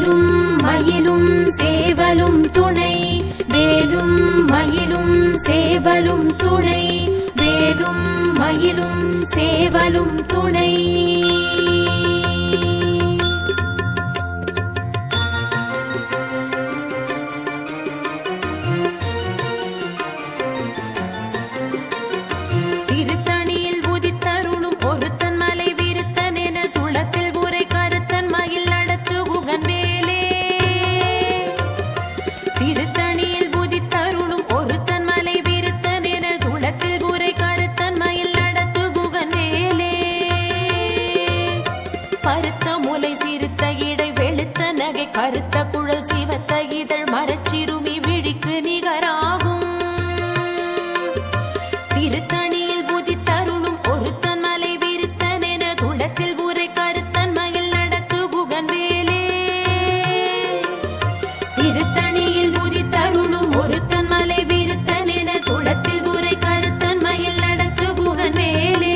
வேலும் மயிலும் சேவலும் துணை வேலும் மயிலும் சேவலும் துணை வேலும் மயிலும் சேவலும் துணை கருத்த குழல் சிவத்த இதழ் மரச்சிறுமி விழிக்கு நிகராகும் திருத்தணியில் புதித்தருளும் ஒருத்தன் மலை விருத்தன் என குளத்தில் உரை கருத்தன் மயில் நடத்து குகன் வேலே திருத்தணியில் புதித்தருளும் ஒருத்தன் மலை விருத்தன் என குளத்தில் உரை கருத்தன் மயில் நடத்து குகன் வேலே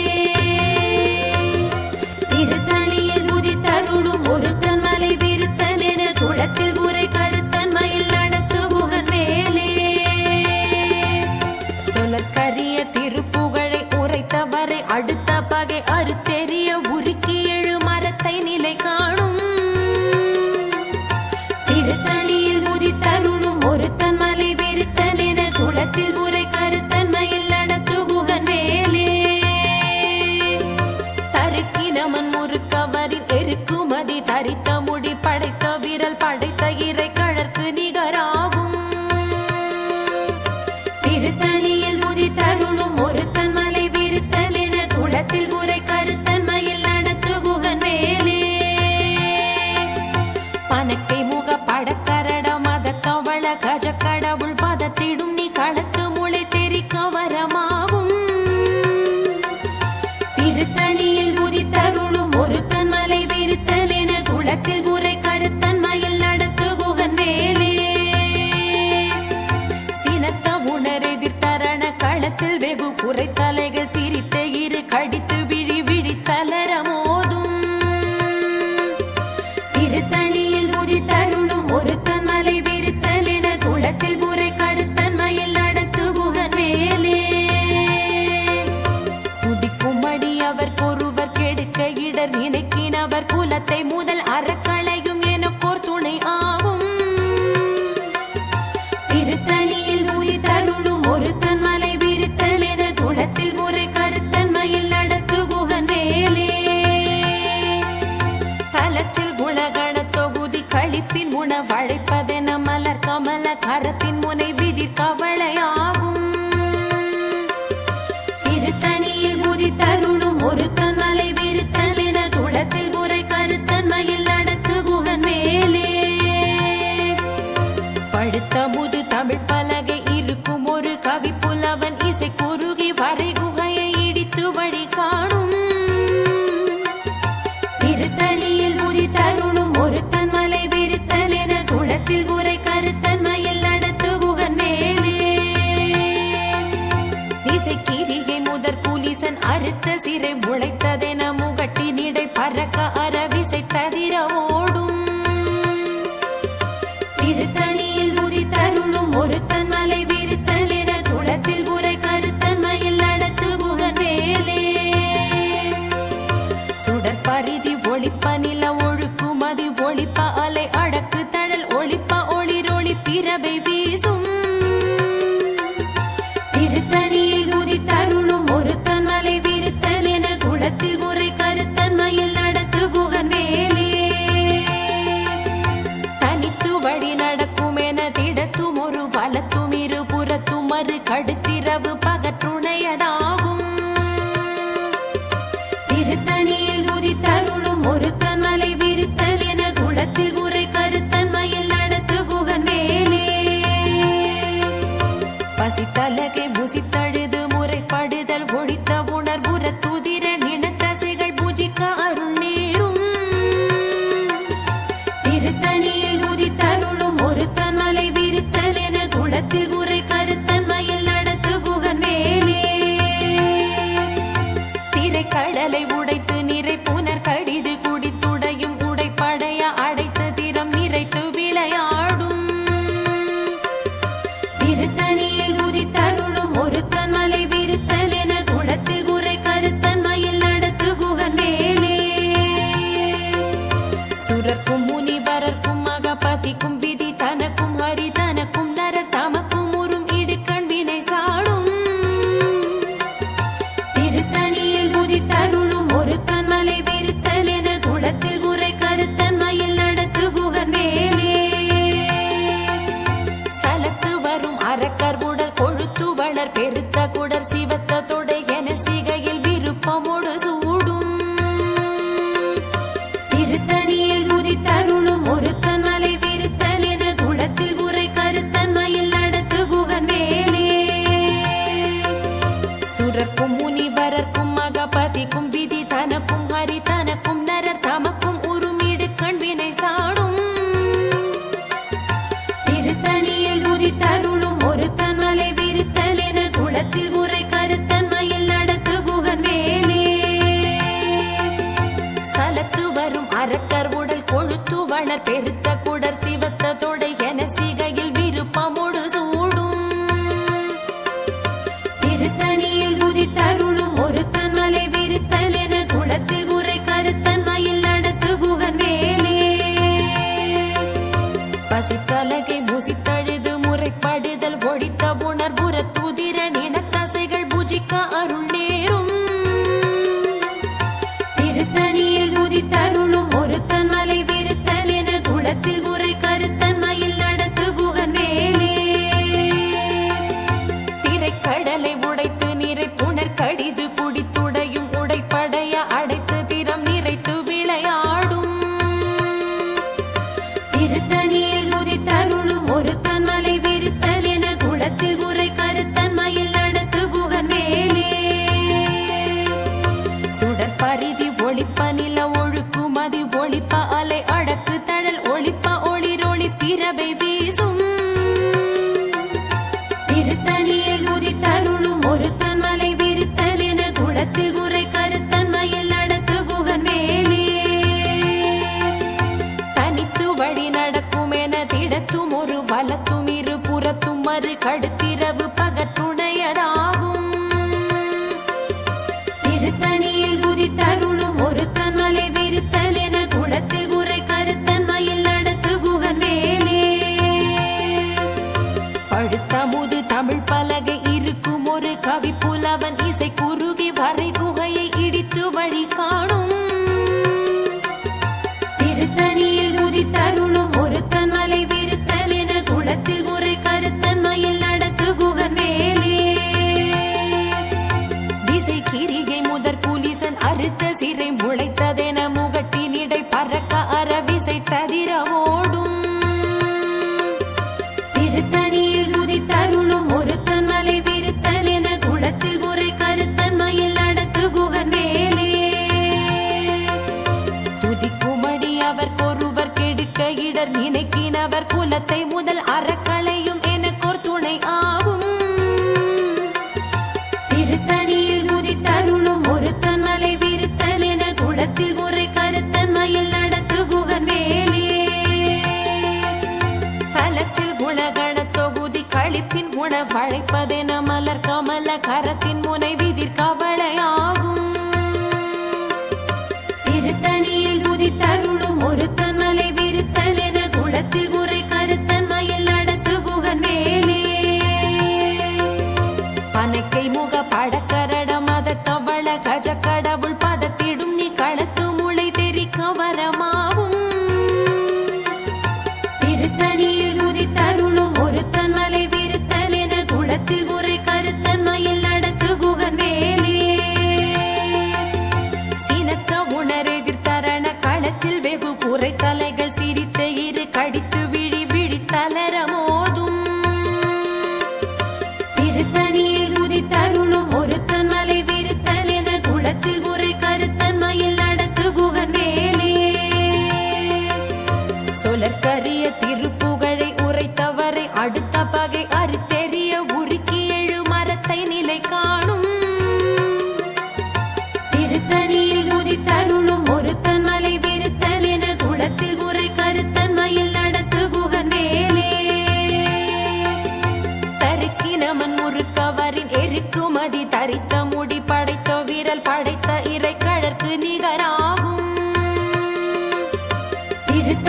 திருத்தணியில் புதித்தருளும் ஒருத்தன் மலை விருத்தன் என குளத்தில் உரை கருத்தன் மயில் நடத்து புகன் மேலே சொலற்கரிய திருப்புகழை உரைத்தவரை அடுத்த பகை அறுத்தெறிய உருக்கி எழு மரத்தை நிலை காணும் திருத்தணியில் புதித்தருளும் ஒருத்தன் மலை விருத்தன் என குளத்தில் உரை கருத்தன் மயில் நடத்து புகன் மேலே தருக்கினமன் முறுக்கவரின் எருக்குமதி தரித்த முடி படைத்த விரல் படைத்த இறை கழற்கு நிகராகும் திருத்தணியில் புதித்தருளும் ஒருத்தன் மலை விருத்தன் என குளத்தில் உரை கருத்தன் மயில் நடத்து புகன் மேலே பனக்கை முக படக்கரட மதத்தவள கஜ கடவுள் பதத்திடும் நீ களத்து முளை தெரிக்க வரமாகும் திருத்தணியில் புதித்தருளும் ஒருத்தன் மலை விருத்தன் என குளத்தில் உரை கருத்தன் மயில் நடத்து புகன் மேலே சினத்த உணர் எதிர்த்தரண களத்தில் வெகு குறைத்தலைகள் சிரித்த இரு கடித்து விழி விழி தளர மோதும் திருத்தணியில் புதித்தருளும் ஒருத்தன் மலை விருத்தன் என குளத்தில் உரை கருத்தன் மயில் நடத்து புகன் மேலே துதிக்கும் அடி அவர் ஒருவர் கெடுக்க இடர் நினைக்கினவர் குலத்தை முதல் அறக்களையும் எனக்கோர் துணை ஆகும் திருத்தணியில் புதித்தருளும் ஒருத்தன் மலை விருத்தன் என குளத்தில் முறை கருத்தன் மயில் நடத்து புகன் மேலே தலத்தில் குணகண தொகுதி கழிப்பின் உணவழைப்பதென மலர் கமல கரத்தின் முனை விதிர் கவளையாகும் திருத்தணியில் புதித்தருளும் ஒருத்தன் மலை விருத்தன் என குளத்தில் முறை கருத்தன் மயில் நடத்து புகன் மேலே படுத்த முது தமிழ் பலகை இருக்கும் ஒரு கவி புலவன் இசை குறுகி வரை குகையை இடித்து வழி காணும் திருத்தணியில் புதித்தருளும் ஒருத்தன் மலை விருத்தன் என குளத்தில் உரை கருத்தன் மயில் நடத்து புகன் மேலே இசைக்கிரிகை முதற் புலிசன் அறுத்த சிறை முளைத்ததென முகட்டினிடை பறக்க அறவிசை தவிர ஓடும் திருத்தணியில் புதித்தருளும் ஒருத்தன் மலை விருத்தன் என குளத்தில் உரை கருத்தன் மயில் நடத்து புகன் மேலே சுடற்பரிதி ஒளிப்ப நில ஒழுக்குமதி ஒளிப்ப அலை அடக்கு தழல் ஒளிப்ப ஒளிரொளி பிறவை வீசும் திருத்தணியில் புதித்தருளும் ஒருத்தன் மலை விருத்தன் என குளத்தில் உரை கருத்தன் மயில் நடத்து புகன் மேலே தனித்து வழி நடக்கும் என திடத்தும் ஒரு வலத்தும் இரு புறத்தும் மறு கடுத்திரவு பகற்றுணையதாகும் திருத்தணியில் புதித்தருளும் ஒருத்தன் மலை விருத்தன் என குளத்தில் உரை கருத்தன் மயில் நடத்து புகன் மேலே பசித்தலகை புசித்தழுது முறைப்படுதல் ஒழித்த உணர்வுற துதிர நினத்தசைகள் பூஜிக்க அருள் நேரும் திருத்தணியில் புதித்தருளும் ஒருத்தன் மலை விருத்தன் என குளத்தில் உரை கருத்தன் மயில் நடத்து புகன் மேலே திரைக்கடலை உடைத்து நிறை புனர் கடிது குடித்துடையும் உடைப்படைய அடைத்து திறம் நிறை சுரர்க்கும் முனிவரர்க்கும் மகபதிக்கும் விதி தனக்கும் ஹரி தனக்கும் நரர் தமக்கும் உறும் இடுக்கண் வினை சாடும் திருத்தணியில் உதித்தருளும் ஒரு கண்மலை விருத்தல் என குளத்தில் உரை கருத்தன்மையில் நடத்து குகன் வேலே சலத்து வரும் அரக்கர் உடல் கொழுத்து வளர் பெருத்த குடர் சிவத்த தொடை என சிகையில் விருப்பமோடு சூடும் திருத்தணியில் உதித்தருளும் ஒரு கண்மலை விருத்தல் என குளத்தில் உரை கருத்தன்மையில் நடத்து குகன் வேலே சுரர்க்கும் முனிவரர்க்கும் மகபதிக்கும் விதி தனக்கும் ஹரி தனக்கும் நரர் தமக்கும் உறும் இடுக்கண் வினை சாடும் திருத்தணியில் உதித்தருளும் ஒரு கண்மலை விருத்தல் என குளத்தில் உரை கருத்தன்மையில் நடத்து குகன் வேலே சலத்து வரும் அரக்கர் உடல் கொழுத்து வளர் பெருத்த குடர் சிவத்த தொடை என சிகையில் விருப்பமோடு சூடும் திருத்தணியில் உதித்தருளும் ஒரு கண்மலை விருத்தல் என குளத்தில் உரை கருத்தன்மையில் நடத்து குகன் வேலே பசித்தலகை முசித்தழுது முறைப்படுதல் ஒழித்த உணர்வுற துதிர நினத்தசைகள் புஜிக்க அருள் நேரும் திருத்தணியில் உதித்தருளும் ஒரு கண்மலை விருத்தல் என குளத்தில் உரை கருத்தன்மையில் நடத்து குகன் வேலே திரைக்கடலை உடைத்து நிறை புனர் கடிது குடித்துடையும் உடைப்படைய அடைத்து திறம் நிறைத்து விளையாடும் திருத்தணியில் உதித்தருளும் ஒரு கண்மலை விருத்தல் என குளத்தில் உரை கருத்தன்மையில் நடத்து குகன் வேலே சுடர் பரிதி ஒளிப்ப நில ஒழுக்கு மதி ஒளிப்ப அலை அடக்கு தழல் ஒளிப்ப ஒளிரொளி பிறவை வீசும் திருத்தணியில் உதித்தருளும் ஒரு கண்மலை விருத்தல் என குளத்தில் உரை கருத்தன்மையில் நடத்து குகன் வேலே தனித்து வழி நடக்கும் என திடத்தும் ஒரு வலத்தும் இரு புறத்தும் மறு கடுத்திரவு பகற்றுணையதாகும் திருத்தணியில் உதித்தருளும் ஒரு கண்மலை விருத்தல் என குளத்தில் உரை கருத்தன்மையில் நடத்து குகன் வேலே பழுத்தமுது தமிழ் பலகை இருக்கும் ஒரு கவி புலவன் இசை குறுகி வரை குகையை இடித்து வழி காணும் திருத்தணியில் உதித்தருளும் ஒரு கண்மலை விருத்தல் என குளத்தில் உரை கருத்தன்மையில் நடத்து குகன் வேலே திசை கிரிகை முதற் குலிசன் அறுத்த சிறை முளைத்ததென முகட்டினிடை பறக்க அறவிசை ததிர ஓடும் திருத்தணியில் உதித்தருளும் ஒரு கண்மலை விருத்தல் என குளத்தில் உரை கருத்தன்மையில் நடத்து குகன் வேலே துதிக்குமடி அவர் கொருவர் கெடுக்க இடர் நினைக்கினவர் குலத்தை முதல் அறக்களையும் எனக்கோர் துணை ஆகும் திருத்தணியில் உதித்தருளும் ஒரு கண்மலை விருத்தல் என குளத்தில் உரை கருத்தன்மையில் நடத்து குகன் வேலே தலத்தில் குணகண தொகுதி கழிப்பின் குண வழைப்பதென மலர் கமல கரத்தின் முனை விதிர் கவளையாகும் திருத்தணியில் உதித்தருளும் ஒரு கண்மலை விருத்தல் என குளத்தில் உரை கருத்தன்மையில் நடத்து குகன் வேலே பனைக்கை முக படக்கரட மத தவள கஜ கடவுள் பதத்திடும் நீ களத்து முளை தெரிக்க வரமாவும் திருத்தணியில் உதித்தருளும் ஒரு கண்மலை விருத்தல் என குளத்தில் உரை கருத்தன்மையில் நடத்து குகன் வேலே சீனத்த உணர் எதிர்த்தரண களத்தில் வெகு குறை தலைகள் சிரித்த இரு கடித்து விழி விழி தளர மோதும் திருத்தணியில் உதித்தருளும் ஒரு கண்மலை விருத்தல் என குளத்தில் உரை கருத்தன்மையில் நடத்து குகன் வேலே சொலற்கரிய திருப்புகழை உரைத்தவரை அடுத்த பகை அறுத்தெறிய உருக்கி எழு மரத்தை நிலை காணும் திருத்தணியில் உதித்தருளும் ஒரு கண்மலை விருத்தல் என குளத்தில் உரை கருத்தன்மையில் நடத்து குகன் வேலே தருக்கினமன் முறுக்கவரின் எருக்குமதி தரித்த முடி படைத்த விரல் படைத்த இறை கழற்கு நிகராகும் திருத்த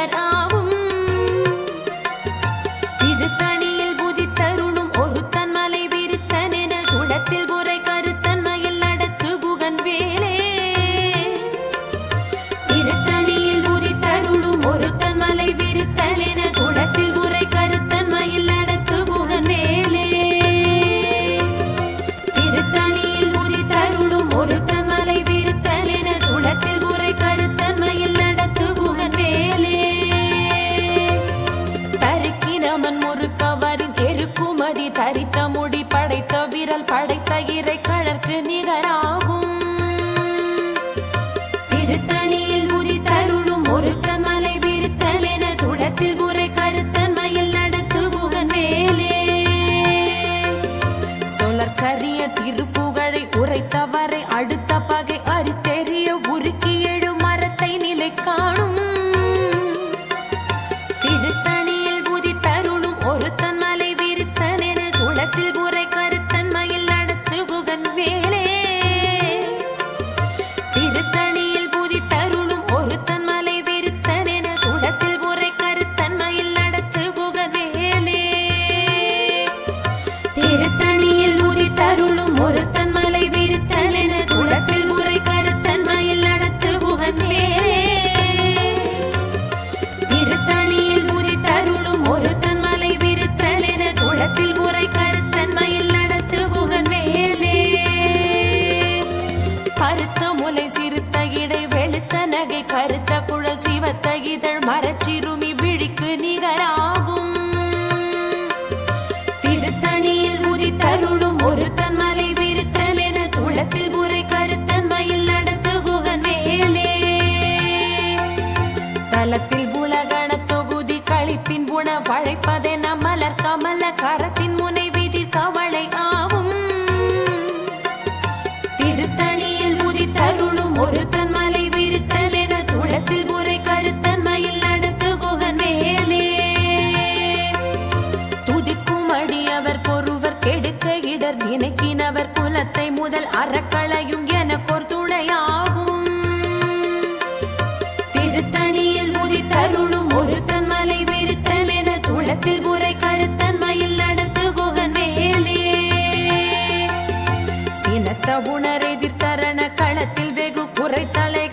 நிகராகும். திருத்தணியில் புதித்தருளும் ஒருத்தன் மலை விருத்தன் என குளத்தில் உரை கருத்தன்மையில் நடத்து புகன் வேலே. திருத்தணியில் புதித்தருளும் ஒருத்தன் மலை விருத்தன் என குளத்தில் உரை கருத்தன்மையில் நடத்து புகன் வேலே. திருத்தணியில் புதித்தருளும் ஒருத்தன் மலை விருத்தன் என குளத்தில் உரை கருத்தன்மையில் நடத்து புகன் வேலே. தருக்கினமன் முறுக்கவரின் எருக்குமதி தரித்த முடி படைத்த விரல் படைத்த இறை கழற்கு நிகராகும். திருத்தணியில் புதித்தருளும் ஒருத்தன் மலை விருத்தன் என குளத்தில் உரை கருத்தன்மையில் நடத்து புகன் வேலே. சொலற்கரிய திருப்புகழை உரைத்தவரை அடுத்த பகை அறுத்தெறிய உருக்கி எழு மரத்தை நிலை காணும். திருத்தணியில் புதித்தருளும் ஒருத்தன் மலை விருத்தன் என குளத்தில் உரை கருத்தன்மையில் நடத்து புகன் வேலே. திருத்தணியில் புதித்தருளும் ஒருத்தன் மலை விருத்தன் என குளத்தில் உரை கருத்தன்மையில் நடத்து புகன் வேலே. திருத்தணியில் புதித்தருளும் ஒருத்தன் மலை விருத்தன் என குளத்தில் உரை கருத்தன்மையில் நடத்து புகன் வேலே. திருத்தணியில் புதித்தருளும் ஒருத்தன் மலை விருத்தன் என குளத்தில் உரை கருத்தன்மையில் நடத்து புகன் வேலே. கருத்த முலை சிறுத்த இடை வெளுத்த நகை கருத்த குழல் சிவத்த இதழ் மரச்சிறுமி விழிக்கு நிகராகும். திருத்தணியில் புதித்தருளும் ஒருத்தன் மலை விருத்தன் என குளத்தில் உரை கருத்தன்மையில் நடத்து புகன் வேலே. தலத்தில் புலகண தொகுதி கழிப்பின் புன வழைப்பதென மலர் கமல கரத்தின் முனை விதி கவளை ஆகும். திருத்தணியில் புதித்தருளும் ஒருத்தன் மலை விருத்தன் என குளத்தில் உரை கருத்தன்மையில் நடத்து புகன் வேலே. துதிக்கும் அடியவர் பொறுவர் கெடுக்க இடர் நினைக்கினவர் குலத்தை முதல் அறக்களையும் எனக்கோர் துணையாகும். திருத்தணியில் புதித்தருளும் ஒருத்தன் மலை விருத்தன் என குளத்தில் உரை கருத்தன்மையில் நடத்து புகன் வேலே. சினத்த உணர் எதிர்த்தரண களத்தில் வெகு குறைத்தலை